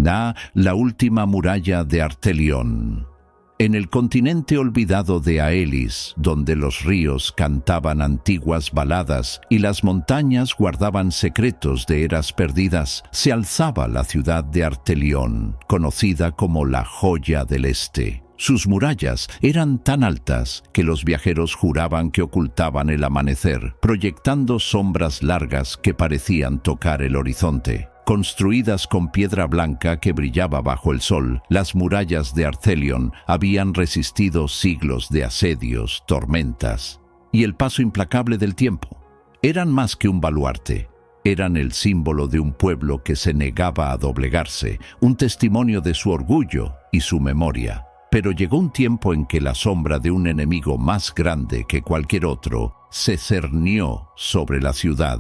La última muralla de Artelión. En el continente olvidado de Aelis, donde los ríos cantaban antiguas baladas y las montañas guardaban secretos de eras perdidas, se alzaba la ciudad de Artelión, conocida como la Joya del Este. Sus murallas eran tan altas que los viajeros juraban que ocultaban el amanecer, proyectando sombras largas que parecían tocar el horizonte. Construidas con piedra blanca que brillaba bajo el sol, las murallas de Artelión habían resistido siglos de asedios, tormentas y el paso implacable del tiempo. Eran más que un baluarte. Eran el símbolo de un pueblo que se negaba a doblegarse, un testimonio de su orgullo y su memoria. Pero llegó un tiempo en que la sombra de un enemigo más grande que cualquier otro se cernió sobre la ciudad.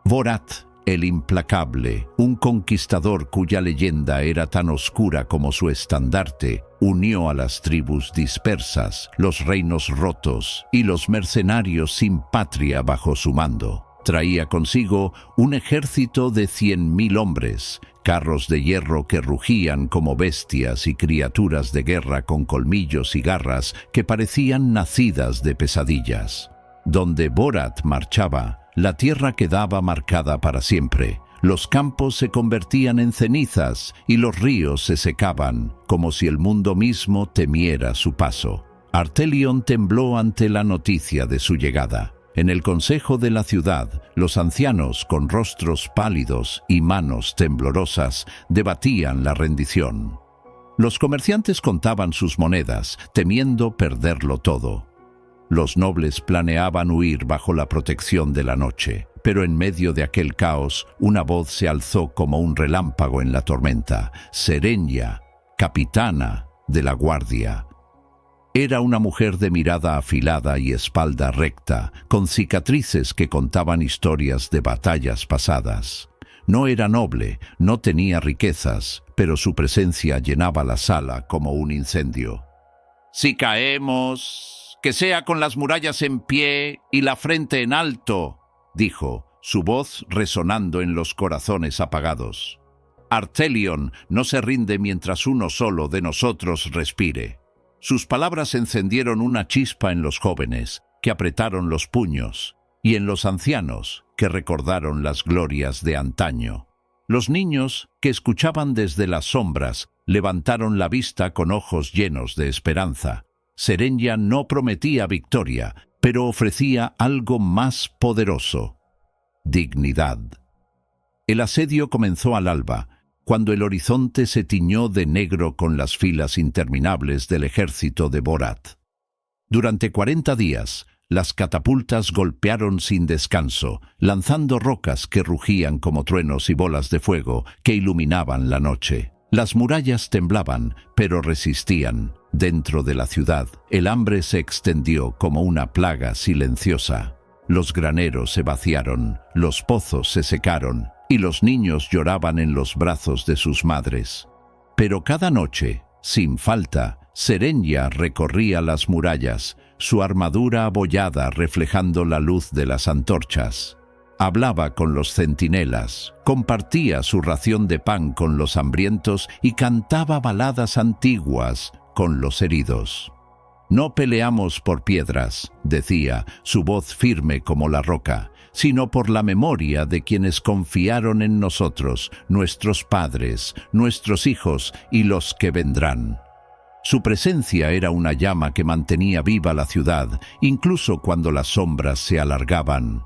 Borat, el implacable, un conquistador cuya leyenda era tan oscura como su estandarte, unió a las tribus dispersas, los reinos rotos y los mercenarios sin patria bajo su mando. Traía consigo un ejército de 100.000 hombres, carros de hierro que rugían como bestias y criaturas de guerra con colmillos y garras que parecían nacidas de pesadillas. Donde Borat marchaba, la tierra quedaba marcada para siempre. Los campos se convertían en cenizas y los ríos se secaban, como si el mundo mismo temiera su paso. Artelión tembló ante la noticia de su llegada. En el consejo de la ciudad, los ancianos con rostros pálidos y manos temblorosas debatían la rendición. Los comerciantes contaban sus monedas, temiendo perderlo todo. Los nobles planeaban huir bajo la protección de la noche, pero en medio de aquel caos, una voz se alzó como un relámpago en la tormenta: Serenia, capitana de la guardia. Era una mujer de mirada afilada y espalda recta, con cicatrices que contaban historias de batallas pasadas. No era noble, no tenía riquezas, pero su presencia llenaba la sala como un incendio. «Si caemos, que sea con las murallas en pie y la frente en alto», dijo, su voz resonando en los corazones apagados. «Artelión no se rinde mientras uno solo de nosotros respire». Sus palabras encendieron una chispa en los jóvenes, que apretaron los puños, y en los ancianos, que recordaron las glorias de antaño. Los niños, que escuchaban desde las sombras, levantaron la vista con ojos llenos de esperanza. Serenia no prometía victoria, pero ofrecía algo más poderoso: dignidad. El asedio comenzó al alba, cuando el horizonte se tiñó de negro con las filas interminables del ejército de Borat. Durante 40 días, las catapultas golpearon sin descanso, lanzando rocas que rugían como truenos y bolas de fuego que iluminaban la noche. Las murallas temblaban, pero resistían. Dentro de la ciudad, el hambre se extendió como una plaga silenciosa. Los graneros se vaciaron, los pozos se secaron, y los niños lloraban en los brazos de sus madres. Pero cada noche, sin falta, Serenia recorría las murallas, su armadura abollada reflejando la luz de las antorchas. Hablaba con los centinelas, compartía su ración de pan con los hambrientos y cantaba baladas antiguas con los heridos. «No peleamos por piedras», decía, su voz firme como la roca, «sino por la memoria de quienes confiaron en nosotros, nuestros padres, nuestros hijos y los que vendrán». Su presencia era una llama que mantenía viva la ciudad, incluso cuando las sombras se alargaban.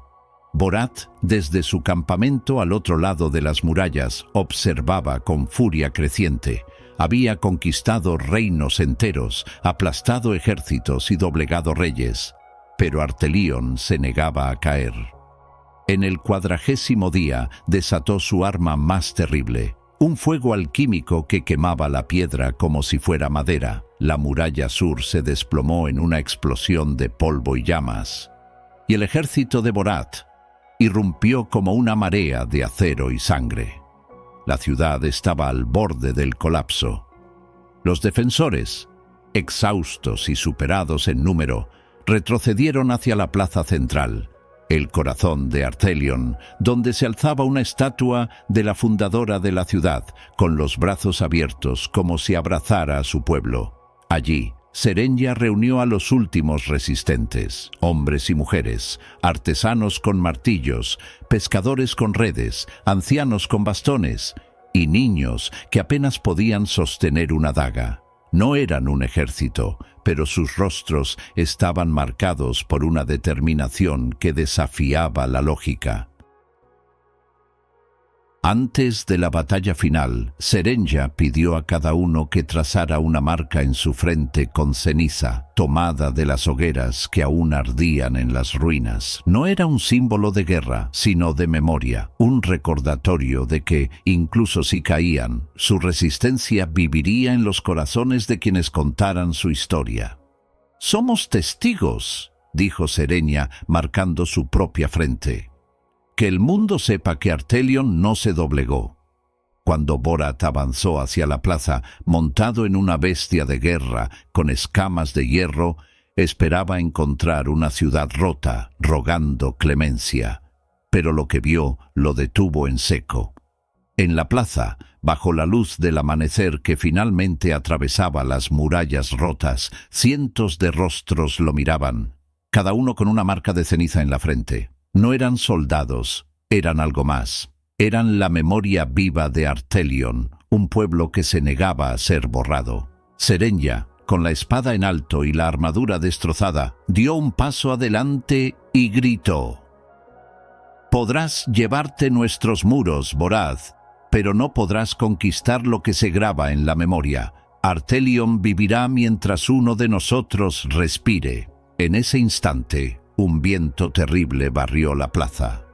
Borat, desde su campamento al otro lado de las murallas, observaba con furia creciente. Había conquistado reinos enteros, aplastado ejércitos y doblegado reyes, pero Artelión se negaba a caer. En el 40º día desató su arma más terrible, un fuego alquímico que quemaba la piedra como si fuera madera. La muralla sur se desplomó en una explosión de polvo y llamas, y el ejército de Borat irrumpió como una marea de acero y sangre. La ciudad estaba al borde del colapso. Los defensores, exhaustos y superados en número, retrocedieron hacia la plaza central. el corazón de Artelion, donde se alzaba una estatua de la fundadora de la ciudad, con los brazos abiertos como si abrazara a su pueblo. Allí, Serenya reunió a los últimos resistentes, hombres y mujeres, artesanos con martillos, pescadores con redes, ancianos con bastones y niños que apenas podían sostener una daga. No eran un ejército, pero sus rostros estaban marcados por una determinación que desafiaba la lógica. Antes de la batalla final, Serenya pidió a cada uno que trazara una marca en su frente con ceniza, tomada de las hogueras que aún ardían en las ruinas. No era un símbolo de guerra, sino de memoria, un recordatorio de que, incluso si caían, su resistencia viviría en los corazones de quienes contaran su historia. «Somos testigos», dijo Serenya, marcando su propia frente. «Que el mundo sepa que Artelion no se doblegó». Cuando Borat avanzó hacia la plaza, montado en una bestia de guerra con escamas de hierro, esperaba encontrar una ciudad rota, rogando clemencia. Pero lo que vio lo detuvo en seco. En la plaza, bajo la luz del amanecer que finalmente atravesaba las murallas rotas, cientos de rostros lo miraban, cada uno con una marca de ceniza en la frente. No eran soldados, eran algo más. Eran la memoria viva de Artelion, un pueblo que se negaba a ser borrado. Serenya, con la espada en alto y la armadura destrozada, dio un paso adelante y gritó: «Podrás llevarte nuestros muros, Borat, pero no podrás conquistar lo que se graba en la memoria. Artelion vivirá mientras uno de nosotros respire». En ese instante, un viento terrible barrió la plaza,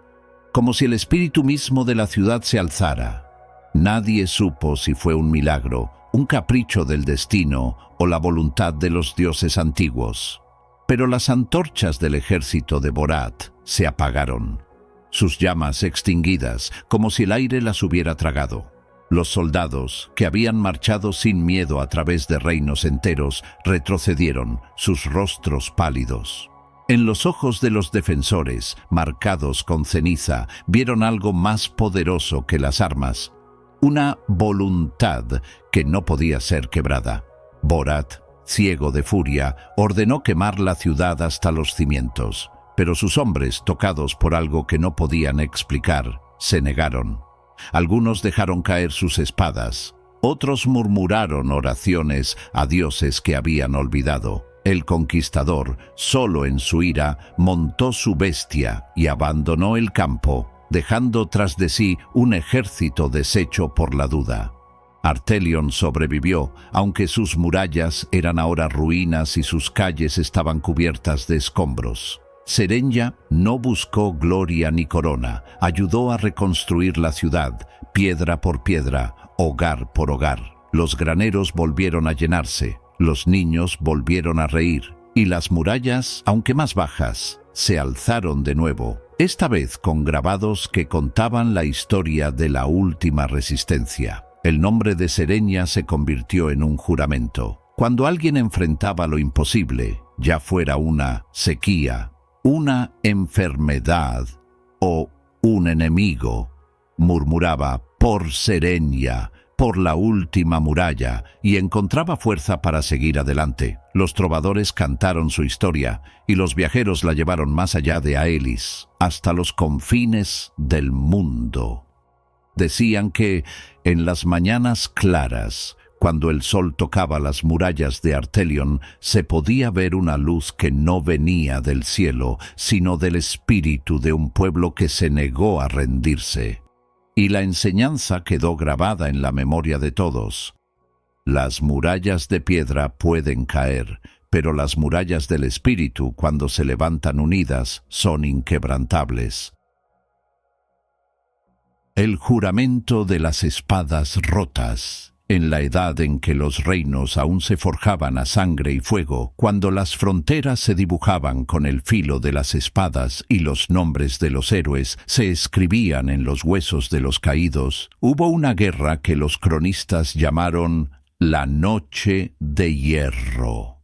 como si el espíritu mismo de la ciudad se alzara. Nadie supo si fue un milagro, un capricho del destino o la voluntad de los dioses antiguos. Pero las antorchas del ejército de Borat se apagaron, sus llamas extinguidas, como si el aire las hubiera tragado. Los soldados, que habían marchado sin miedo a través de reinos enteros, retrocedieron, sus rostros pálidos. En los ojos de los defensores, marcados con ceniza, vieron algo más poderoso que las armas, una voluntad que no podía ser quebrada. Borat, ciego de furia, ordenó quemar la ciudad hasta los cimientos, pero sus hombres, tocados por algo que no podían explicar, se negaron. Algunos dejaron caer sus espadas, otros murmuraron oraciones a dioses que habían olvidado. El conquistador, solo en su ira, montó su bestia y abandonó el campo, dejando tras de sí un ejército deshecho por la duda. Artelion sobrevivió, aunque sus murallas eran ahora ruinas y sus calles estaban cubiertas de escombros. Serenya no buscó gloria ni corona, ayudó a reconstruir la ciudad, piedra por piedra, hogar por hogar. Los graneros volvieron a llenarse, los niños volvieron a reír, y las murallas, aunque más bajas, se alzaron de nuevo, esta vez con grabados que contaban la historia de la última resistencia. El nombre de Serenya se convirtió en un juramento. Cuando alguien enfrentaba lo imposible, ya fuera una sequía, una enfermedad o un enemigo, murmuraba: «Por Serenya, por la última muralla», y encontraba fuerza para seguir adelante. Los trovadores cantaron su historia y los viajeros la llevaron más allá de Aelis, hasta los confines del mundo. Decían que en las mañanas claras, cuando el sol tocaba las murallas de Artelion, se podía ver una luz que no venía del cielo, sino del espíritu de un pueblo que se negó a rendirse. Y la enseñanza quedó grabada en la memoria de todos. Las murallas de piedra pueden caer, pero las murallas del espíritu, cuando se levantan unidas, son inquebrantables. El juramento de las espadas rotas. En la edad en que los reinos aún se forjaban a sangre y fuego, cuando las fronteras se dibujaban con el filo de las espadas y los nombres de los héroes se escribían en los huesos de los caídos, hubo una guerra que los cronistas llamaron la Noche de Hierro.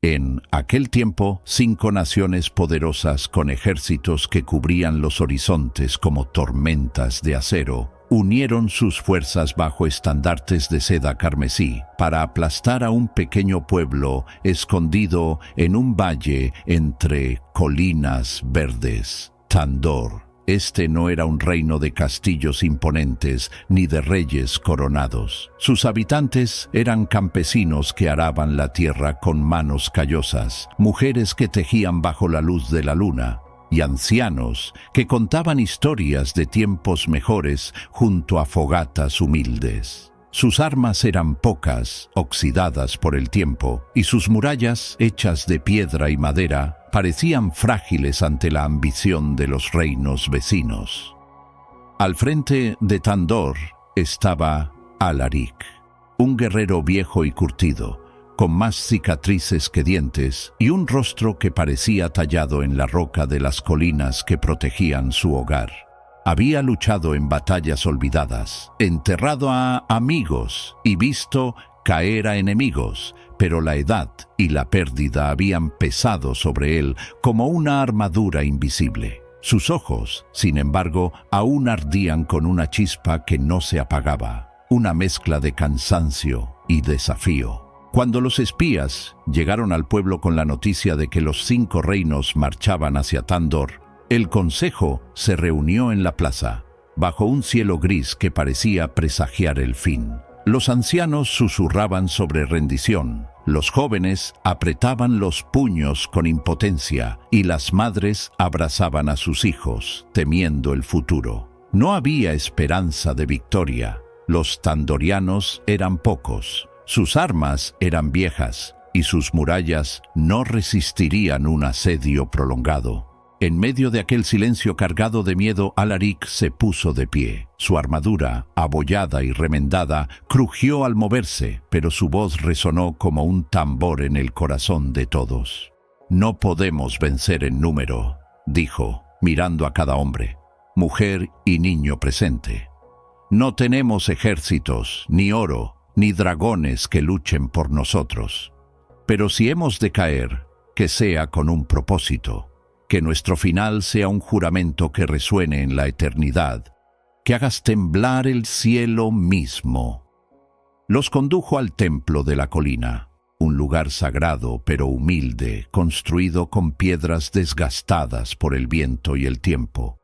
En aquel tiempo, 5 naciones poderosas con ejércitos que cubrían los horizontes como tormentas de acero, unieron sus fuerzas bajo estandartes de seda carmesí para aplastar a un pequeño pueblo escondido en un valle entre colinas verdes, Tandor. Este no era un reino de castillos imponentes ni de reyes coronados. Sus habitantes eran campesinos que araban la tierra con manos callosas, mujeres que tejían bajo la luz de la luna, y ancianos que contaban historias de tiempos mejores junto a fogatas humildes. Sus armas eran pocas, oxidadas por el tiempo, y sus murallas, hechas de piedra y madera, parecían frágiles ante la ambición de los reinos vecinos. Al frente de Tandor estaba Alaric, un guerrero viejo y curtido, con más cicatrices que dientes y un rostro que parecía tallado en la roca de las colinas que protegían su hogar. Había luchado en batallas olvidadas, enterrado a amigos y visto caer a enemigos, pero la edad y la pérdida habían pesado sobre él como una armadura invisible. Sus ojos, sin embargo, aún ardían con una chispa que no se apagaba, una mezcla de cansancio y desafío. Cuando los espías llegaron al pueblo con la noticia de que los 5 reinos marchaban hacia Tandor, el consejo se reunió en la plaza, bajo un cielo gris que parecía presagiar el fin. Los ancianos susurraban sobre rendición, los jóvenes apretaban los puños con impotencia y las madres abrazaban a sus hijos, temiendo el futuro. No había esperanza de victoria. Los tandorianos eran pocos, sus armas eran viejas y sus murallas no resistirían un asedio prolongado. En medio de aquel silencio cargado de miedo, Alaric se puso de pie. Su armadura, abollada y remendada, crujió al moverse, pero su voz resonó como un tambor en el corazón de todos. «No podemos vencer en número», dijo, mirando a cada hombre, mujer y niño presente. «No tenemos ejércitos, ni oro, ni dragones que luchen por nosotros. Pero si hemos de caer, que sea con un propósito. Que nuestro final sea un juramento que resuene en la eternidad, que hagas temblar el cielo mismo». Los condujo al templo de la colina, un lugar sagrado pero humilde, construido con piedras desgastadas por el viento y el tiempo.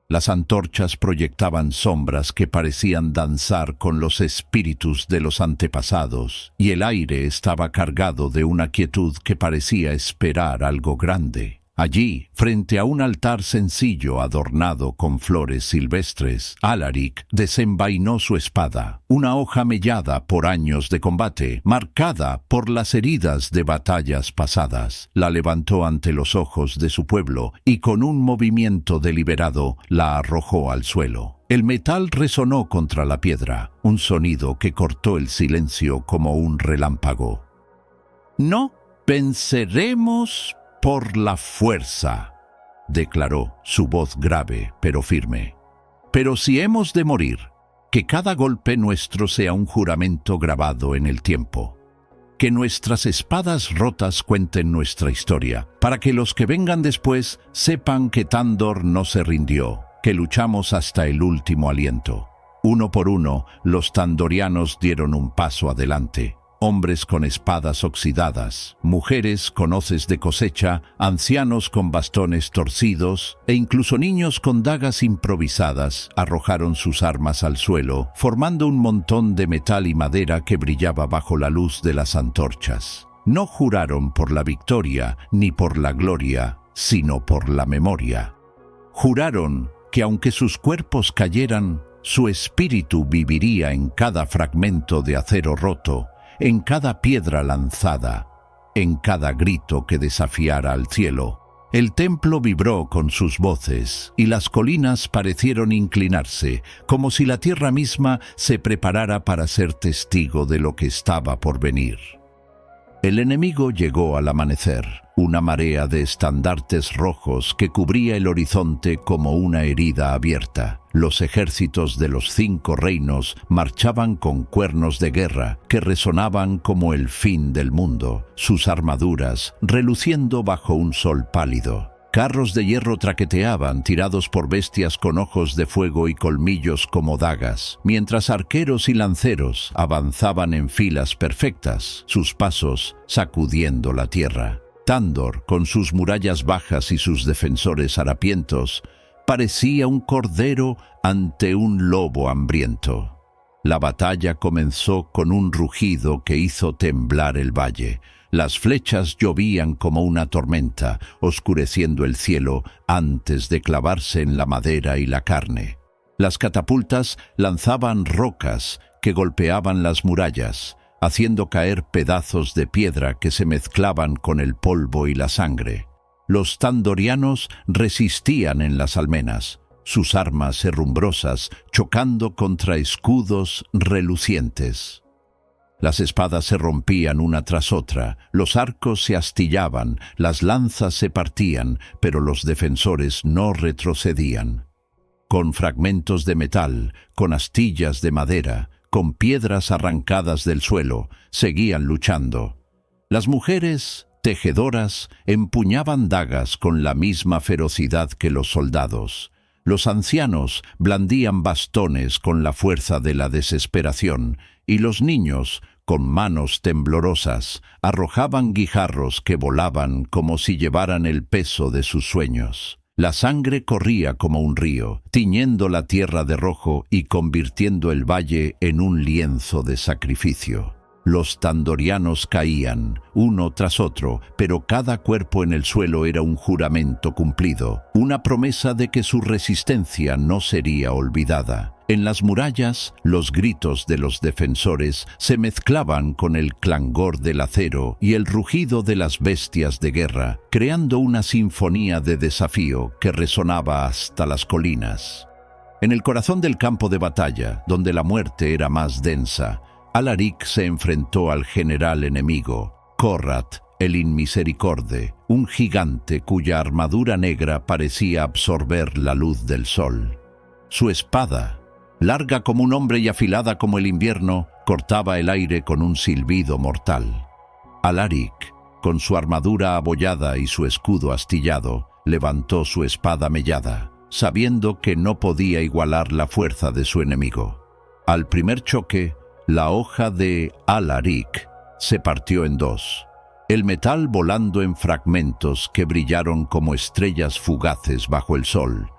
Las antorchas proyectaban sombras que parecían danzar con los espíritus de los antepasados, y el aire estaba cargado de una quietud que parecía esperar algo grande. Allí, frente a un altar sencillo adornado con flores silvestres, Alaric desenvainó su espada, una hoja mellada por años de combate, marcada por las heridas de batallas pasadas. La levantó ante los ojos de su pueblo y con un movimiento deliberado la arrojó al suelo. El metal resonó contra la piedra, un sonido que cortó el silencio como un relámpago. «No venceremos por la fuerza», declaró, su voz grave pero firme. «Pero si hemos de morir, que cada golpe nuestro sea un juramento grabado en el tiempo. Que nuestras espadas rotas cuenten nuestra historia, para que los que vengan después sepan que Tandor no se rindió, que luchamos hasta el último aliento». Uno por uno, los tandorianos dieron un paso adelante. Hombres con espadas oxidadas, mujeres con hoces de cosecha, ancianos con bastones torcidos e incluso niños con dagas improvisadas arrojaron sus armas al suelo, formando un montón de metal y madera que brillaba bajo la luz de las antorchas. No juraron por la victoria ni por la gloria, sino por la memoria. Juraron que aunque sus cuerpos cayeran, su espíritu viviría en cada fragmento de acero roto, en cada piedra lanzada, en cada grito que desafiara al cielo. El templo vibró con sus voces y las colinas parecieron inclinarse, como si la tierra misma se preparara para ser testigo de lo que estaba por venir. El enemigo llegó al amanecer, una marea de estandartes rojos que cubría el horizonte como una herida abierta. Los ejércitos de los 5 reinos marchaban con cuernos de guerra que resonaban como el fin del mundo, sus armaduras reluciendo bajo un sol pálido. Carros de hierro traqueteaban, tirados por bestias con ojos de fuego y colmillos como dagas, mientras arqueros y lanceros avanzaban en filas perfectas, sus pasos sacudiendo la tierra. Tandor, con sus murallas bajas y sus defensores harapientos, parecía un cordero ante un lobo hambriento. La batalla comenzó con un rugido que hizo temblar el valle. Las flechas llovían como una tormenta, oscureciendo el cielo antes de clavarse en la madera y la carne. Las catapultas lanzaban rocas que golpeaban las murallas, haciendo caer pedazos de piedra que se mezclaban con el polvo y la sangre. Los tandorianos resistían en las almenas, sus armas herrumbrosas chocando contra escudos relucientes. Las espadas se rompían una tras otra, los arcos se astillaban, las lanzas se partían, pero los defensores no retrocedían. Con fragmentos de metal, con astillas de madera, con piedras arrancadas del suelo, seguían luchando. Las mujeres, tejedoras, empuñaban dagas con la misma ferocidad que los soldados. Los ancianos blandían bastones con la fuerza de la desesperación, y los niños, con manos temblorosas, arrojaban guijarros que volaban como si llevaran el peso de sus sueños. La sangre corría como un río, tiñendo la tierra de rojo y convirtiendo el valle en un lienzo de sacrificio. Los tandorianos caían, uno tras otro, pero cada cuerpo en el suelo era un juramento cumplido, una promesa de que su resistencia no sería olvidada. En las murallas, los gritos de los defensores se mezclaban con el clangor del acero y el rugido de las bestias de guerra, creando una sinfonía de desafío que resonaba hasta las colinas. En el corazón del campo de batalla, donde la muerte era más densa, Alaric se enfrentó al general enemigo, Corrat, el Inmisericorde, un gigante cuya armadura negra parecía absorber la luz del sol. Su espada, larga como un hombre y afilada como el invierno, cortaba el aire con un silbido mortal. Alaric, con su armadura abollada y su escudo astillado, levantó su espada mellada, sabiendo que no podía igualar la fuerza de su enemigo. Al primer choque, la hoja de Alaric se partió en dos, el metal volando en fragmentos que brillaron como estrellas fugaces bajo el sol.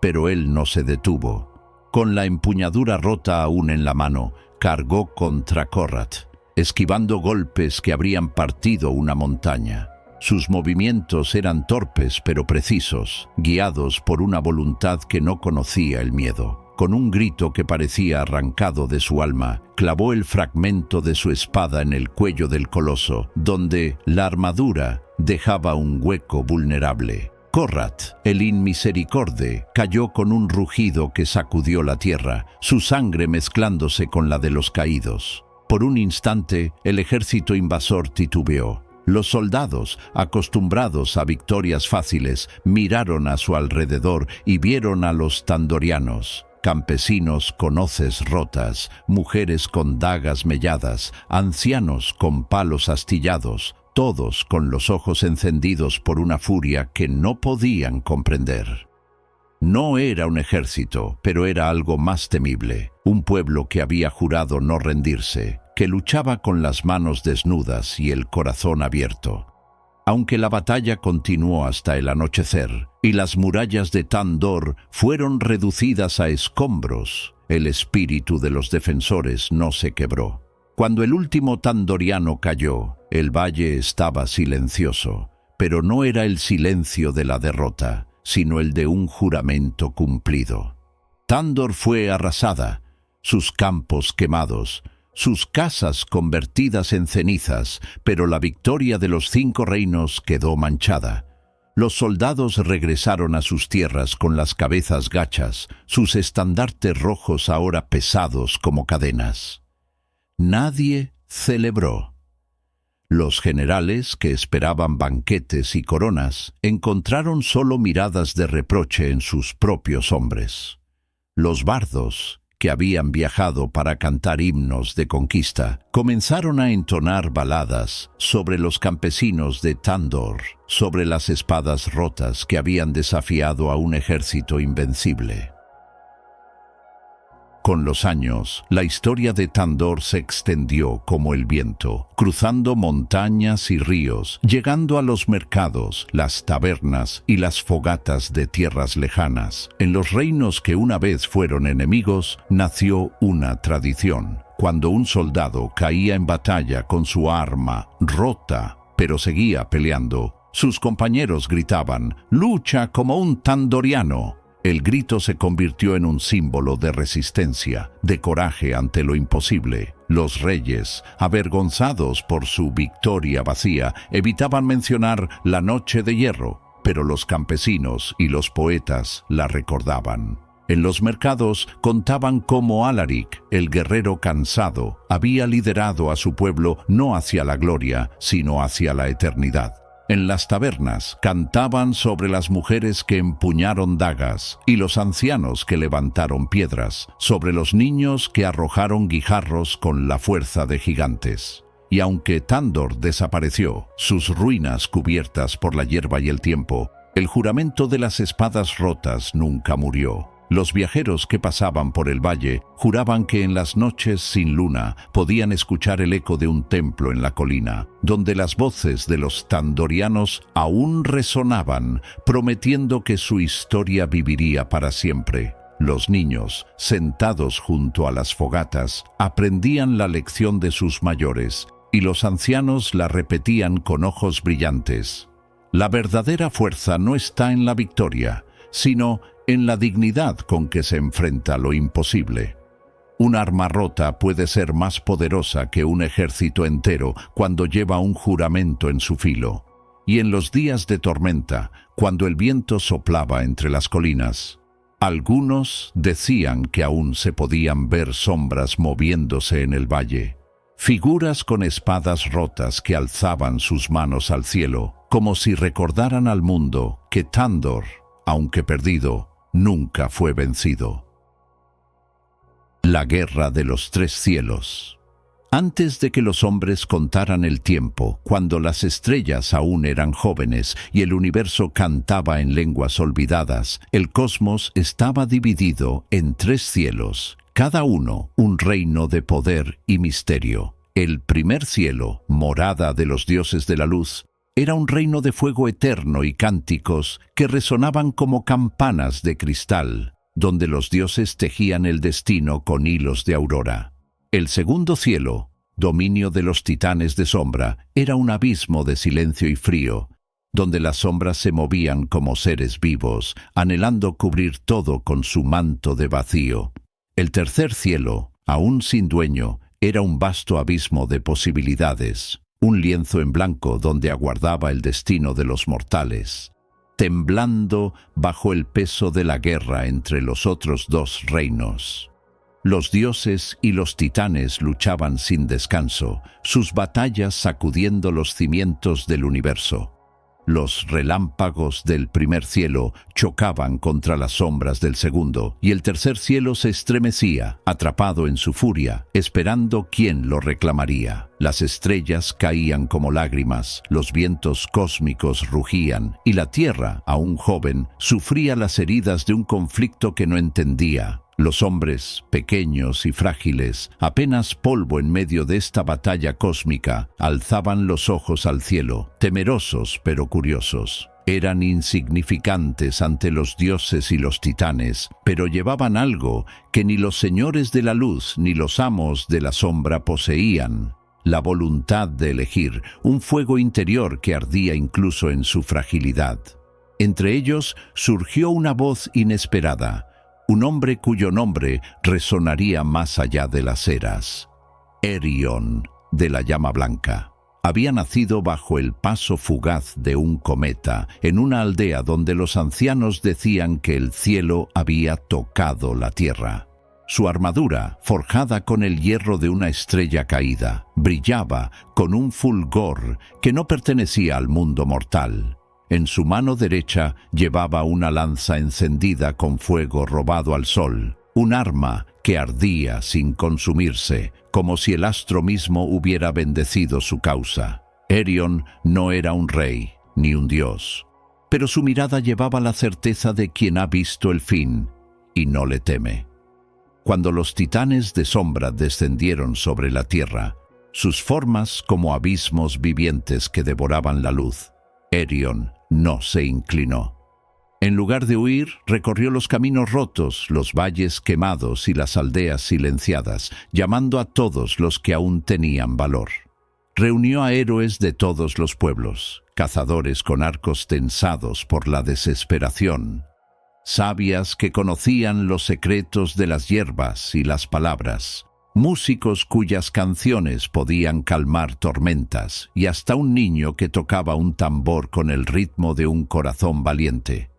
Pero él no se detuvo. Con la empuñadura rota aún en la mano, cargó contra Corrat, esquivando golpes que habrían partido una montaña. Sus movimientos eran torpes pero precisos, guiados por una voluntad que no conocía el miedo. Con un grito que parecía arrancado de su alma, clavó el fragmento de su espada en el cuello del coloso, donde la armadura dejaba un hueco vulnerable. Corrat, el Inmisericorde, cayó con un rugido que sacudió la tierra, su sangre mezclándose con la de los caídos. Por un instante, el ejército invasor titubeó. Los soldados, acostumbrados a victorias fáciles, miraron a su alrededor y vieron a los tandorianos. Campesinos con hoces rotas, mujeres con dagas melladas, ancianos con palos astillados, todos con los ojos encendidos por una furia que no podían comprender. No era un ejército, pero era algo más temible, un pueblo que había jurado no rendirse, que luchaba con las manos desnudas y el corazón abierto. Aunque la batalla continuó hasta el anochecer y las murallas de Tandor fueron reducidas a escombros, el espíritu de los defensores no se quebró. Cuando el último tandoriano cayó, el valle estaba silencioso, pero no era el silencio de la derrota, sino el de un juramento cumplido. Tandor fue arrasada, sus campos quemados, sus casas convertidas en cenizas, pero la victoria de los 5 reinos quedó manchada. Los soldados regresaron a sus tierras con las cabezas gachas, sus estandartes rojos ahora pesados como cadenas. Nadie celebró. Los generales, que esperaban banquetes y coronas, encontraron solo miradas de reproche en sus propios hombres. Los bardos, que habían viajado para cantar himnos de conquista, comenzaron a entonar baladas sobre los campesinos de Tandor, sobre las espadas rotas que habían desafiado a un ejército invencible. Con los años, la historia de Tandor se extendió como el viento, cruzando montañas y ríos, llegando a los mercados, las tabernas y las fogatas de tierras lejanas. En los reinos que una vez fueron enemigos, nació una tradición. Cuando un soldado caía en batalla con su arma rota, pero seguía peleando, sus compañeros gritaban: «¡Lucha como un tandoriano!». El grito se convirtió en un símbolo de resistencia, de coraje ante lo imposible. Los reyes, avergonzados por su victoria vacía, evitaban mencionar la Noche de Hierro, pero los campesinos y los poetas la recordaban. En los mercados contaban cómo Alaric, el guerrero cansado, había liderado a su pueblo no hacia la gloria, sino hacia la eternidad. En las tabernas cantaban sobre las mujeres que empuñaron dagas y los ancianos que levantaron piedras, sobre los niños que arrojaron guijarros con la fuerza de gigantes. Y aunque Tandor desapareció, sus ruinas cubiertas por la hierba y el tiempo, el juramento de las espadas rotas nunca murió. Los viajeros que pasaban por el valle juraban que en las noches sin luna podían escuchar el eco de un templo en la colina, donde las voces de los tandorianos aún resonaban, prometiendo que su historia viviría para siempre. Los niños, sentados junto a las fogatas, aprendían la lección de sus mayores, y los ancianos la repetían con ojos brillantes. La verdadera fuerza no está en la victoria, sino en la dignidad con que se enfrenta lo imposible. Un arma rota puede ser más poderosa que un ejército entero cuando lleva un juramento en su filo. Y en los días de tormenta, cuando el viento soplaba entre las colinas, algunos decían que aún se podían ver sombras moviéndose en el valle, figuras con espadas rotas que alzaban sus manos al cielo, como si recordaran al mundo que Tandor, aunque perdido, nunca fue vencido. La guerra de los tres cielos. Antes de que los hombres contaran el tiempo, cuando las estrellas aún eran jóvenes y el universo cantaba en lenguas olvidadas, el cosmos estaba dividido en tres cielos, cada uno un reino de poder y misterio. El primer cielo, morada de los dioses de la luz, era un reino de fuego eterno y cánticos que resonaban como campanas de cristal, donde los dioses tejían el destino con hilos de aurora. El segundo cielo, dominio de los titanes de sombra, era un abismo de silencio y frío, donde las sombras se movían como seres vivos, anhelando cubrir todo con su manto de vacío. El tercer cielo, aún sin dueño, era un vasto abismo de posibilidades, un lienzo en blanco donde aguardaba el destino de los mortales, temblando bajo el peso de la guerra entre los otros dos reinos. Los dioses y los titanes luchaban sin descanso, sus batallas sacudiendo los cimientos del universo. Los relámpagos del primer cielo chocaban contra las sombras del segundo, y el tercer cielo se estremecía, atrapado en su furia, esperando quién lo reclamaría. Las estrellas caían como lágrimas, los vientos cósmicos rugían, y la tierra, aún joven, sufría las heridas de un conflicto que no entendía. Los hombres, pequeños y frágiles, apenas polvo en medio de esta batalla cósmica, alzaban los ojos al cielo, temerosos pero curiosos. Eran insignificantes ante los dioses y los titanes, pero llevaban algo que ni los señores de la luz ni los amos de la sombra poseían: la voluntad de elegir, un fuego interior que ardía incluso en su fragilidad. Entre ellos surgió una voz inesperada, un hombre cuyo nombre resonaría más allá de las eras. Erion, de la llama blanca. Había nacido bajo el paso fugaz de un cometa, en una aldea donde los ancianos decían que el cielo había tocado la tierra. Su armadura, forjada con el hierro de una estrella caída, brillaba con un fulgor que no pertenecía al mundo mortal. En su mano derecha llevaba una lanza encendida con fuego robado al sol, un arma que ardía sin consumirse, como si el astro mismo hubiera bendecido su causa. Herion no era un rey, ni un dios, pero su mirada llevaba la certeza de quien ha visto el fin y no le teme. Cuando los titanes de sombra descendieron sobre la tierra, sus formas como abismos vivientes que devoraban la luz, Herion no se inclinó. En lugar de huir, recorrió los caminos rotos, los valles quemados y las aldeas silenciadas, llamando a todos los que aún tenían valor. Reunió a héroes de todos los pueblos, cazadores con arcos tensados por la desesperación, sabias que conocían los secretos de las hierbas y las palabras, músicos cuyas canciones podían calmar tormentas, y hasta un niño que tocaba un tambor con el ritmo de un corazón valiente.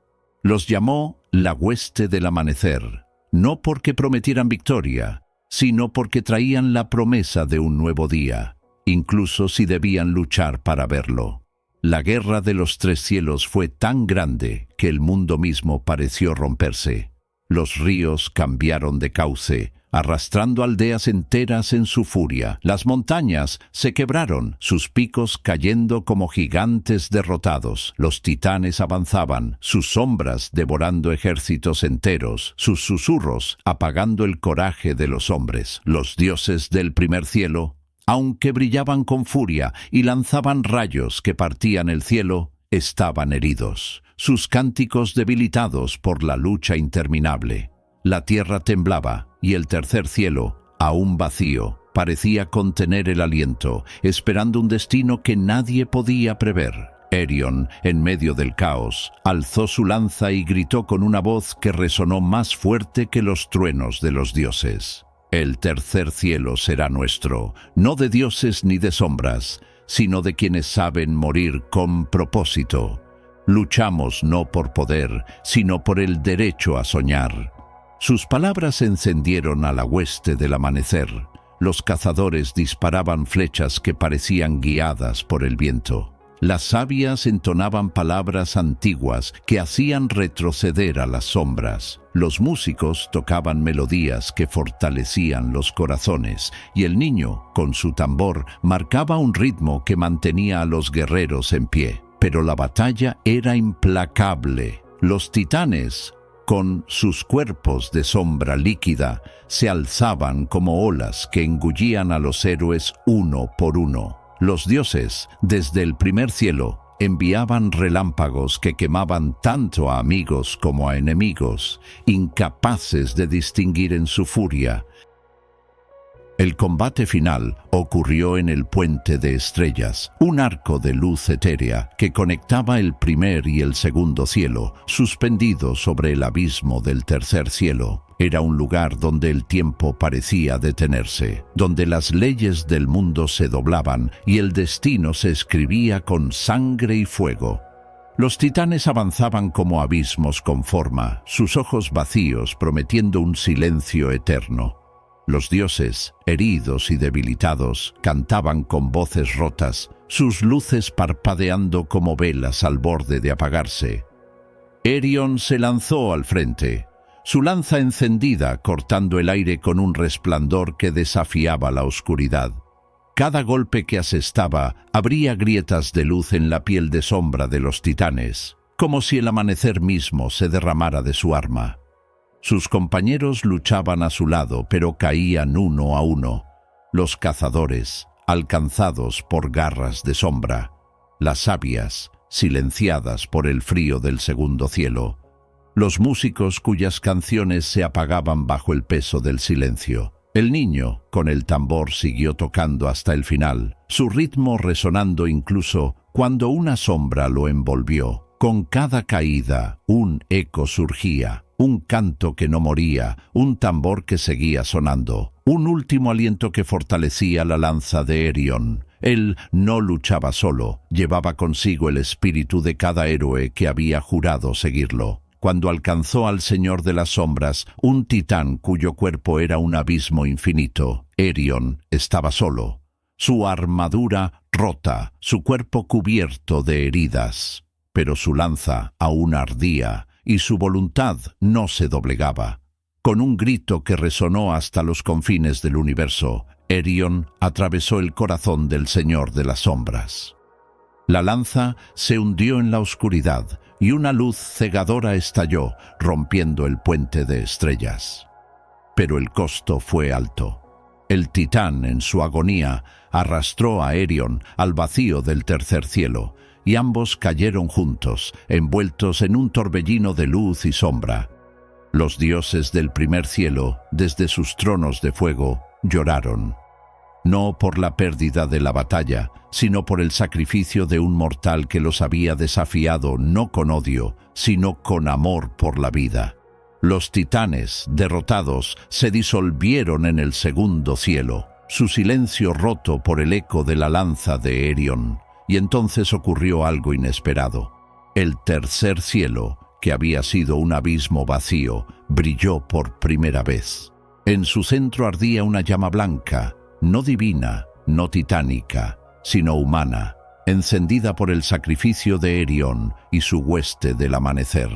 Los llamó la hueste del amanecer, no porque prometieran victoria, sino porque traían la promesa de un nuevo día, incluso si debían luchar para verlo. La guerra de los tres cielos fue tan grande que el mundo mismo pareció romperse. Los ríos cambiaron de cauce, arrastrando aldeas enteras en su furia. Las montañas se quebraron, sus picos cayendo como gigantes derrotados. Los titanes avanzaban, sus sombras devorando ejércitos enteros, sus susurros apagando el coraje de los hombres. Los dioses del primer cielo, aunque brillaban con furia y lanzaban rayos que partían el cielo, estaban heridos, sus cánticos debilitados por la lucha interminable. La tierra temblaba y el tercer cielo, aún vacío, parecía contener el aliento, esperando un destino que nadie podía prever. Herion, en medio del caos, alzó su lanza y gritó con una voz que resonó más fuerte que los truenos de los dioses. El tercer cielo será nuestro, no de dioses ni de sombras, sino de quienes saben morir con propósito. Luchamos no por poder, sino por el derecho a soñar. Sus palabras encendieron a la hueste del amanecer. Los cazadores disparaban flechas que parecían guiadas por el viento. Las sabias entonaban palabras antiguas que hacían retroceder a las sombras. Los músicos tocaban melodías que fortalecían los corazones, y el niño, con su tambor, marcaba un ritmo que mantenía a los guerreros en pie. Pero la batalla era implacable. Los titanes, con sus cuerpos de sombra líquida, se alzaban como olas que engullían a los héroes uno por uno. Los dioses, desde el primer cielo, enviaban relámpagos que quemaban tanto a amigos como a enemigos, incapaces de distinguir en su furia. El combate final ocurrió en el Puente de Estrellas, un arco de luz etérea que conectaba el primer y el segundo cielo, suspendido sobre el abismo del tercer cielo. Era un lugar donde el tiempo parecía detenerse, donde las leyes del mundo se doblaban y el destino se escribía con sangre y fuego. Los titanes avanzaban como abismos con forma, sus ojos vacíos prometiendo un silencio eterno. Los dioses, heridos y debilitados, cantaban con voces rotas, sus luces parpadeando como velas al borde de apagarse. Herion se lanzó al frente, su lanza encendida cortando el aire con un resplandor que desafiaba la oscuridad. Cada golpe que asestaba abría grietas de luz en la piel de sombra de los titanes, como si el amanecer mismo se derramara de su arma. Sus compañeros luchaban a su lado, pero caían uno a uno. Los cazadores, alcanzados por garras de sombra. Las sabias, silenciadas por el frío del segundo cielo. Los músicos cuyas canciones se apagaban bajo el peso del silencio. El niño, con el tambor, siguió tocando hasta el final, su ritmo resonando incluso cuando una sombra lo envolvió. Con cada caída, un eco surgía, un canto que no moría, un tambor que seguía sonando, un último aliento que fortalecía la lanza de Herion. Él no luchaba solo, llevaba consigo el espíritu de cada héroe que había jurado seguirlo. cuando alcanzó al Señor de las Sombras, un titán cuyo cuerpo era un abismo infinito. Herion estaba solo, su armadura rota, su cuerpo cubierto de heridas. Pero su lanza aún ardía y su voluntad no se doblegaba. Con un grito que resonó hasta los confines del universo, Herion atravesó el corazón del Señor de las Sombras. La lanza se hundió en la oscuridad y una luz cegadora estalló, rompiendo el puente de estrellas. Pero el costo fue alto. El titán, en su agonía, arrastró a Herion al vacío del tercer cielo, y ambos cayeron juntos, envueltos en un torbellino de luz y sombra. Los dioses del primer cielo, desde sus tronos de fuego, lloraron. No por la pérdida de la batalla, sino por el sacrificio de un mortal que los había desafiado no con odio, sino con amor por la vida. Los titanes, derrotados, se disolvieron en el segundo cielo, su silencio roto por el eco de la lanza de Herion. Y entonces ocurrió algo inesperado. El tercer cielo, que había sido un abismo vacío, brilló por primera vez. En su centro ardía una llama blanca, no divina, no titánica, sino humana, encendida por el sacrificio de Herion y su hueste del amanecer.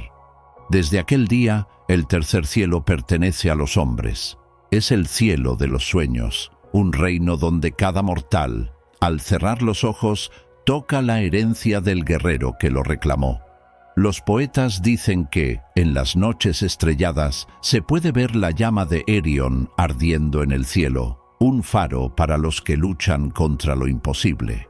Desde aquel día, el tercer cielo pertenece a los hombres. Es el cielo de los sueños, un reino donde cada mortal, al cerrar los ojos, toca la herencia del guerrero que lo reclamó. Los poetas dicen que, en las noches estrelladas, se puede ver la llama de Herion ardiendo en el cielo, un faro para los que luchan contra lo imposible.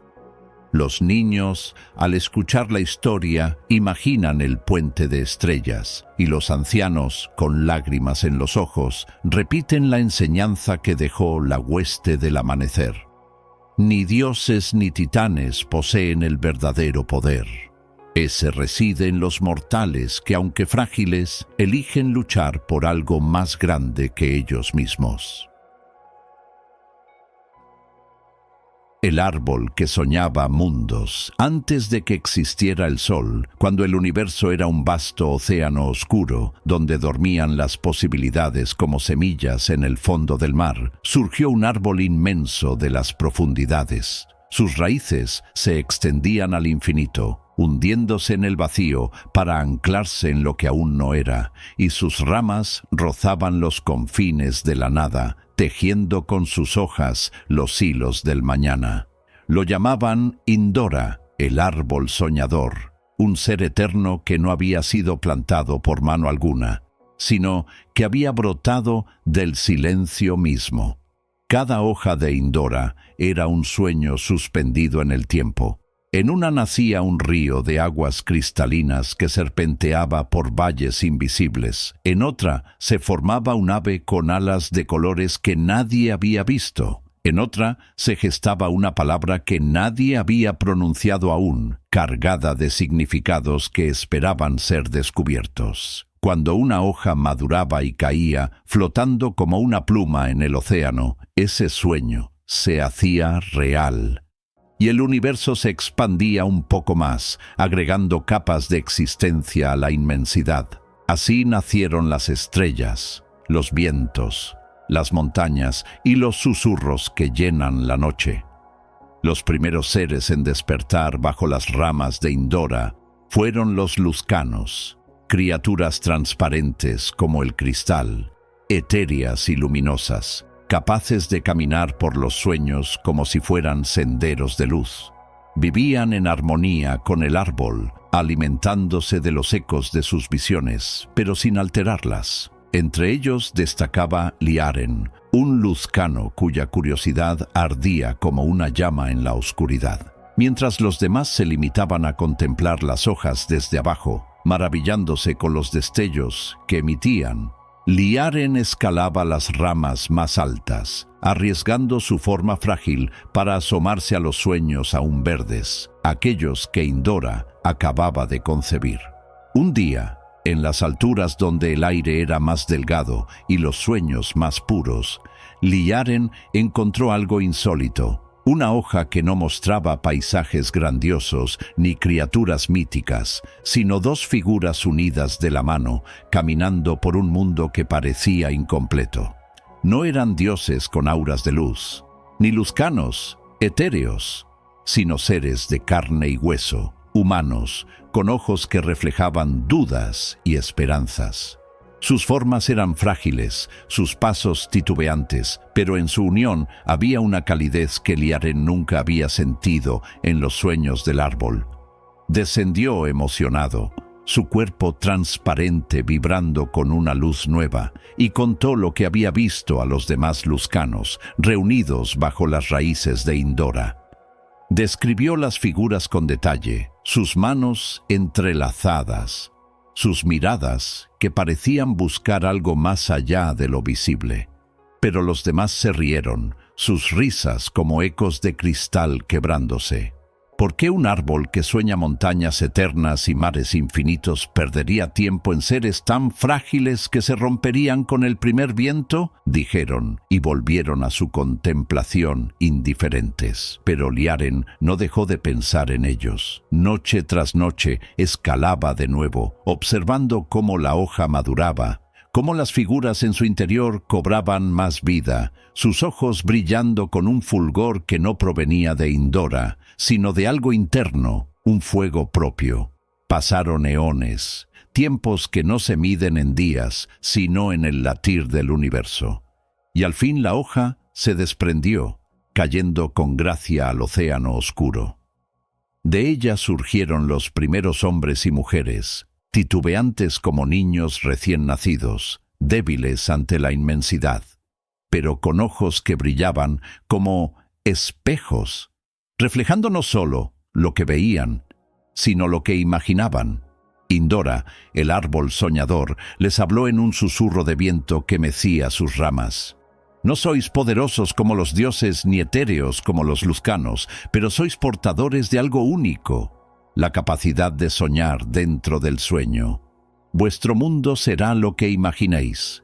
Los niños, al escuchar la historia, imaginan el puente de estrellas, y los ancianos, con lágrimas en los ojos, repiten la enseñanza que dejó la hueste del amanecer. Ni dioses ni titanes poseen el verdadero poder. Ese reside en los mortales que, aunque frágiles, eligen luchar por algo más grande que ellos mismos. El árbol que soñaba mundos antes de que existiera el sol, cuando el universo era un vasto océano oscuro, donde dormían las posibilidades como semillas en el fondo del mar, surgió un árbol inmenso de las profundidades. Sus raíces se extendían al infinito, hundiéndose en el vacío para anclarse en lo que aún no era, y sus ramas rozaban los confines de la nada, tejiendo con sus hojas los hilos del mañana. Lo llamaban Indora, el árbol soñador, un ser eterno que no había sido plantado por mano alguna, sino que había brotado del silencio mismo. Cada hoja de Indora era un sueño suspendido en el tiempo. En una nacía un río de aguas cristalinas que serpenteaba por valles invisibles. En otra se formaba un ave con alas de colores que nadie había visto. En otra se gestaba una palabra que nadie había pronunciado aún, cargada de significados que esperaban ser descubiertos. Cuando una hoja maduraba y caía, flotando como una pluma en el océano, ese sueño se hacía real. Y el universo se expandía un poco más, agregando capas de existencia a la inmensidad. Así nacieron las estrellas, los vientos, las montañas y los susurros que llenan la noche. Los primeros seres en despertar bajo las ramas de Indora fueron los luzcanos, criaturas transparentes como el cristal, etéreas y luminosas, capaces de caminar por los sueños como si fueran senderos de luz. Vivían en armonía con el árbol, alimentándose de los ecos de sus visiones, pero sin alterarlas. Entre ellos destacaba Liaren, un luzcano cuya curiosidad ardía como una llama en la oscuridad. Mientras los demás se limitaban a contemplar las hojas desde abajo, maravillándose con los destellos que emitían, Liaren escalaba las ramas más altas, arriesgando su forma frágil para asomarse a los sueños aún verdes, aquellos que Indora acababa de concebir. Un día, en las alturas donde el aire era más delgado y los sueños más puros, Liaren encontró algo insólito, Una hoja que no mostraba paisajes grandiosos ni criaturas míticas, sino dos figuras unidas de la mano, caminando por un mundo que parecía incompleto. No eran dioses con auras de luz, ni luzcanos, etéreos, sino seres de carne y hueso, humanos, con ojos que reflejaban dudas y esperanzas. Sus formas eran frágiles, sus pasos titubeantes, pero en su unión había una calidez que Liaren nunca había sentido en los sueños del árbol. Descendió emocionado, su cuerpo transparente vibrando con una luz nueva, y contó lo que había visto a los demás luzcanos, reunidos bajo las raíces de Indora. Describió las figuras con detalle, sus manos entrelazadas, sus miradas que parecían buscar algo más allá de lo visible. Pero los demás se rieron, sus risas como ecos de cristal quebrándose. ¿Por qué un árbol que sueña montañas eternas y mares infinitos perdería tiempo en seres tan frágiles que se romperían con el primer viento? Dijeron, y volvieron a su contemplación indiferentes. Pero Liaren no dejó de pensar en ellos. Noche tras noche escalaba de nuevo, observando cómo la hoja maduraba, cómo las figuras en su interior cobraban más vida, sus ojos brillando con un fulgor que no provenía de Indora, sino de algo interno, un fuego propio. Pasaron eones, tiempos que no se miden en días, sino en el latir del universo. Y al fin la hoja se desprendió, cayendo con gracia al océano oscuro. De ella surgieron los primeros hombres y mujeres, titubeantes como niños recién nacidos, débiles ante la inmensidad, pero con ojos que brillaban como espejos, reflejando no solo lo que veían, sino lo que imaginaban. Indora, el árbol soñador, les habló en un susurro de viento que mecía sus ramas. No sois poderosos como los dioses ni etéreos como los luzcanos, pero sois portadores de algo único, la capacidad de soñar dentro del sueño. Vuestro mundo será lo que imaginéis.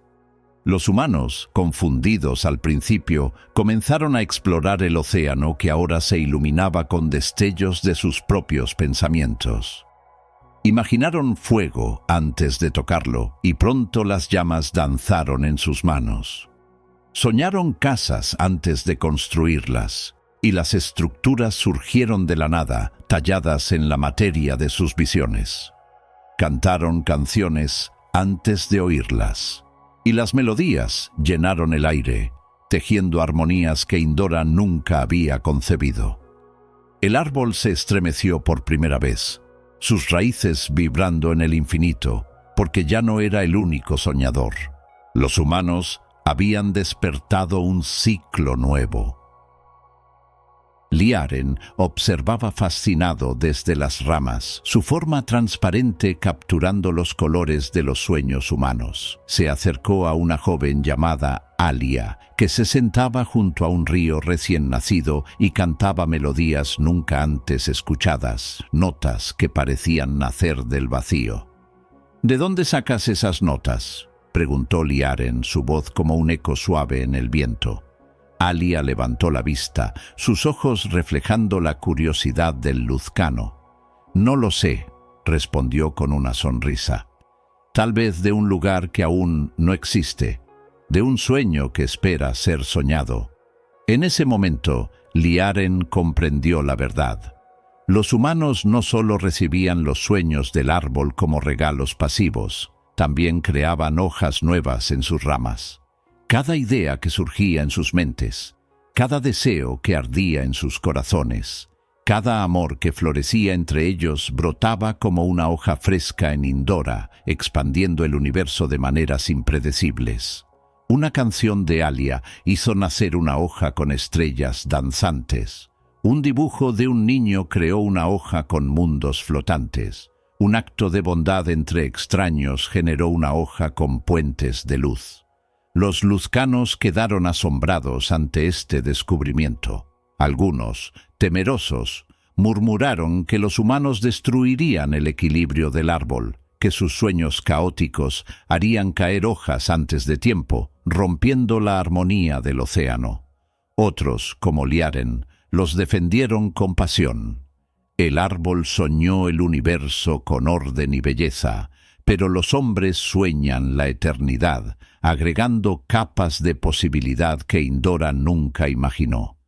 Los humanos, confundidos al principio, comenzaron a explorar el océano que ahora se iluminaba con destellos de sus propios pensamientos. Imaginaron fuego antes de tocarlo y pronto las llamas danzaron en sus manos. Soñaron casas antes de construirlas y las estructuras surgieron de la nada, talladas en la materia de sus visiones. Cantaron canciones antes de oírlas. Y las melodías llenaron el aire, tejiendo armonías que Indora nunca había concebido. El árbol se estremeció por primera vez, sus raíces vibrando en el infinito, porque ya no era el único soñador. Los humanos habían despertado un ciclo nuevo. Liaren observaba fascinado desde las ramas, su forma transparente capturando los colores de los sueños humanos. Se acercó a una joven llamada Alia, que se sentaba junto a un río recién nacido y cantaba melodías nunca antes escuchadas, notas que parecían nacer del vacío. ¿De dónde sacas esas notas?, preguntó Liaren, su voz como un eco suave en el viento. Alia levantó la vista, sus ojos reflejando la curiosidad del luzcano. «No lo sé», respondió con una sonrisa. «Tal vez de un lugar que aún no existe, de un sueño que espera ser soñado». En ese momento, Liaren comprendió la verdad. Los humanos no solo recibían los sueños del árbol como regalos pasivos, también creaban hojas nuevas en sus ramas. Cada idea que surgía en sus mentes, cada deseo que ardía en sus corazones, cada amor que florecía entre ellos brotaba como una hoja fresca en Indora, expandiendo el universo de maneras impredecibles. Una canción de Alia hizo nacer una hoja con estrellas danzantes. Un dibujo de un niño creó una hoja con mundos flotantes. Un acto de bondad entre extraños generó una hoja con puentes de luz. Los luzcanos quedaron asombrados ante este descubrimiento. Algunos, temerosos, murmuraron que los humanos destruirían el equilibrio del árbol, que sus sueños caóticos harían caer hojas antes de tiempo, rompiendo la armonía del océano. Otros, como Liaren, los defendieron con pasión. El árbol soñó el universo con orden y belleza, pero los hombres sueñan la eternidad, agregando capas de posibilidad que Indora nunca imaginó.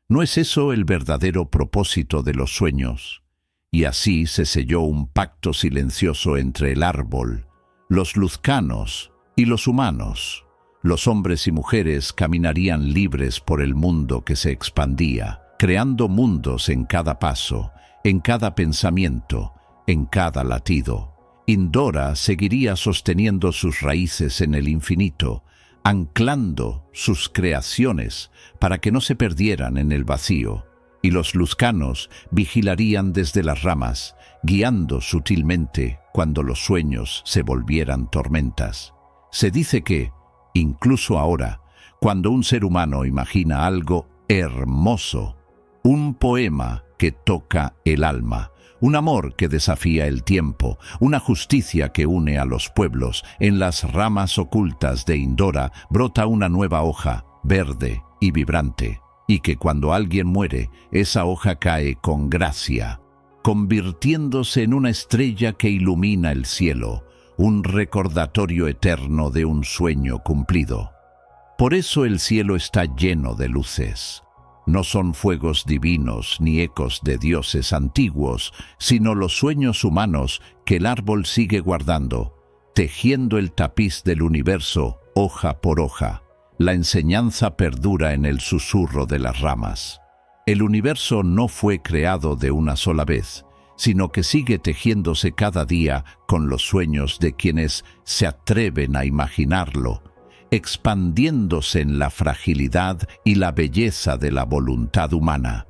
¿No es eso el verdadero propósito de los sueños? Y así se selló un pacto silencioso entre el árbol, los luzcanos y los humanos. Los hombres y mujeres caminarían libres por el mundo que se expandía, creando mundos en cada paso, en cada pensamiento, en cada latido. Indora seguiría sosteniendo sus raíces en el infinito, anclando sus creaciones para que no se perdieran en el vacío, y los luzcanos vigilarían desde las ramas, guiando sutilmente cuando los sueños se volvieran tormentas. Se dice que, incluso ahora, cuando un ser humano imagina algo hermoso, un poema que toca el alma, un amor que desafía el tiempo, una justicia que une a los pueblos, en las ramas ocultas de Indora brota una nueva hoja, verde y vibrante, y que cuando alguien muere, esa hoja cae con gracia, convirtiéndose en una estrella que ilumina el cielo, un recordatorio eterno de un sueño cumplido. Por eso el cielo está lleno de luces. No son fuegos divinos ni ecos de dioses antiguos, sino los sueños humanos que el árbol sigue guardando, tejiendo el tapiz del universo hoja por hoja. La enseñanza perdura en el susurro de las ramas. El universo no fue creado de una sola vez, sino que sigue tejiéndose cada día con los sueños de quienes se atreven a imaginarlo, expandiéndose en la fragilidad y la belleza de la voluntad humana.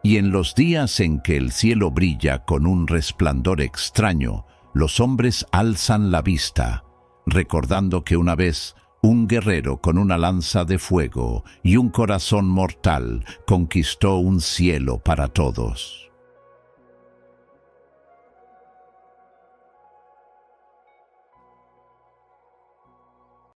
Y en los días en que el cielo brilla con un resplandor extraño, los hombres alzan la vista, recordando que una vez un guerrero con una lanza de fuego y un corazón mortal conquistó un cielo para todos.